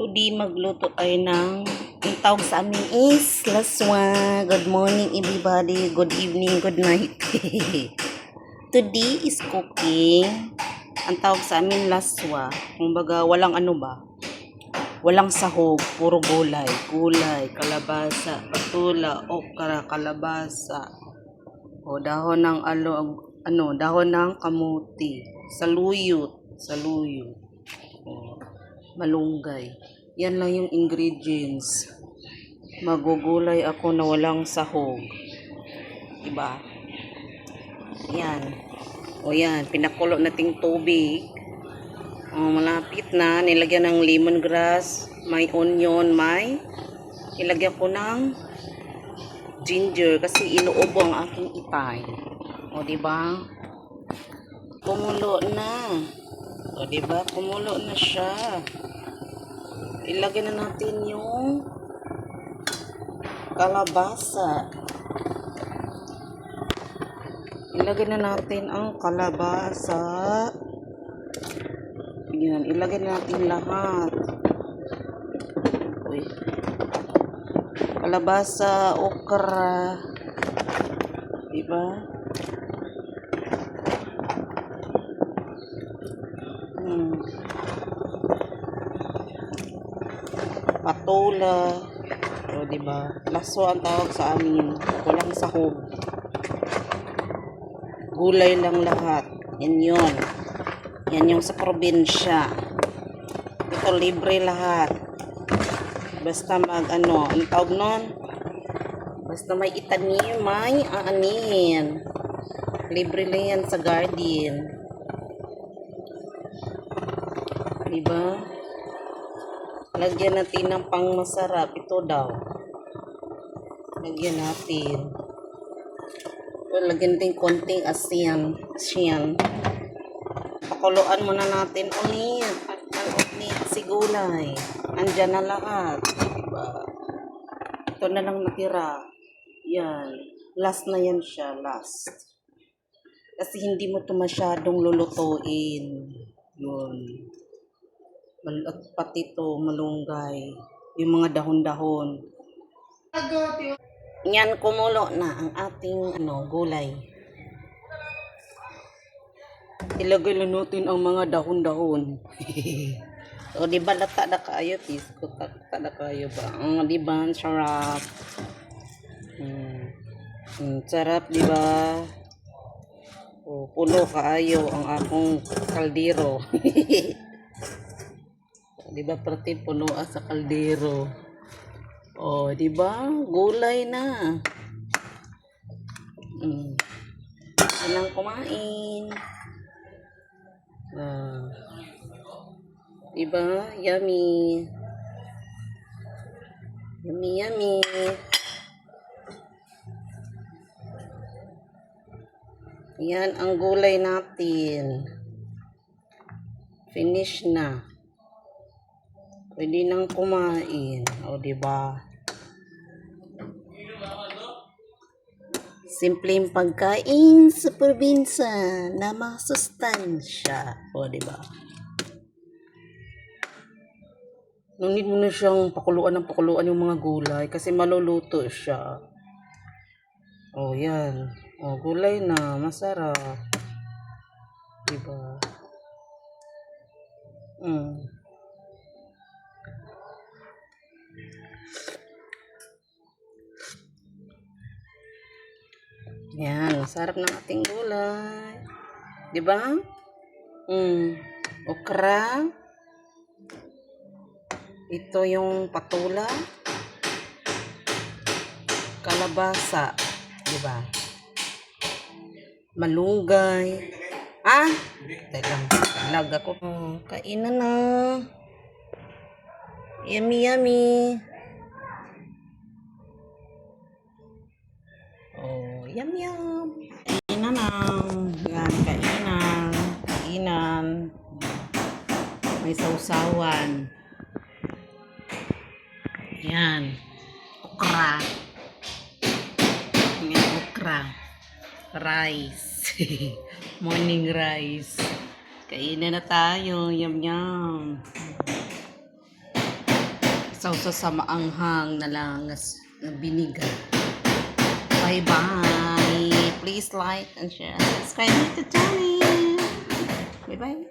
Today magluto tayo ng ang tawag sa amin is laswa. Good morning everybody, good evening, good night. Today is cooking. Ang tawag sa amin laswa. Kumbaga walang ano ba? Walang sahog, puro gulay. Gulay, kalabasa, patula, okra, kalabasa. O dahon ng dahon ng kamuti, saluyot. O, malunggay. Yan lang yung ingredients. Magugulay ako na walang sahog. Diba? Yan. O yan, pinakulo nating tubig. O, malapit na. Nilagyan ng lemongrass, may onion, may ilagyan ko ng ginger kasi inuubo ang aking itay. O, diba? Kumulo na. O, diba? Kumulo na siya. Ilagay na natin yung kalabasa. Ilagay na natin ang kalabasa. Yan, ilagay na natin lahat. Uy. Kalabasa, okra. Diba? Patula. O, diba? Laso ang tawag sa amin. Walang sahog. Gulay lang lahat. Yan yun. Yan yung sa probinsya. Ito libre lahat. Basta ang tawag nun? Basta may itanim, may aanin. Libre lang yan sa garden. Diba? Lagyan natin ng pang masarap. Ito daw. Lagyan natin. Lagyan din konting asin. Pakuluan muna natin ulit. Si gulay. Andyan na lahat. Diba? Ito na lang natira. Yan. Last na yan siya. Last. Kasi hindi mo ito masyadong lulutuin. Yun. At pati ito, malunggay. Yung mga dahon-dahon. Yan, kumulo na ang ating gulay. Ilagay lang natin ang mga dahon-dahon. O, diba lata na kayo, tisko? Lata na kayo ba? Diba, sarap. Sarap, diba? O, puno kaayo ang akong kaldero. Diba pati puno sa kaldero. Oh, diba? Gulay na. Ilang kumain. Diba? Yummy. Yummy. Yan ang gulay natin. Finish na. Pwede nang kumain. O, diba? Simpleng pagkain sa probinsya na masustansya. O, diba? Need mo na siyang pakuluan yung mga gulay kasi maluluto siya. O, yan. O, gulay na. Masarap. Diba? Yan, sarap ng ating gulay. 'Di ba? Okra. Ito yung patula. Kalabasa, 'di ba? Malunggay. Teka, lag ako. Kainan na. Yummy. Oh, yum. Kainan na. Yan, kainan. May sausawan. Yan. Okra. Yan, okra. Rice. Morning rice. Kainan na tayo. Yum. Sausa sa maanghang na lang na biniga. Bye-bye. Please like and share and subscribe to the channel. Bye-bye.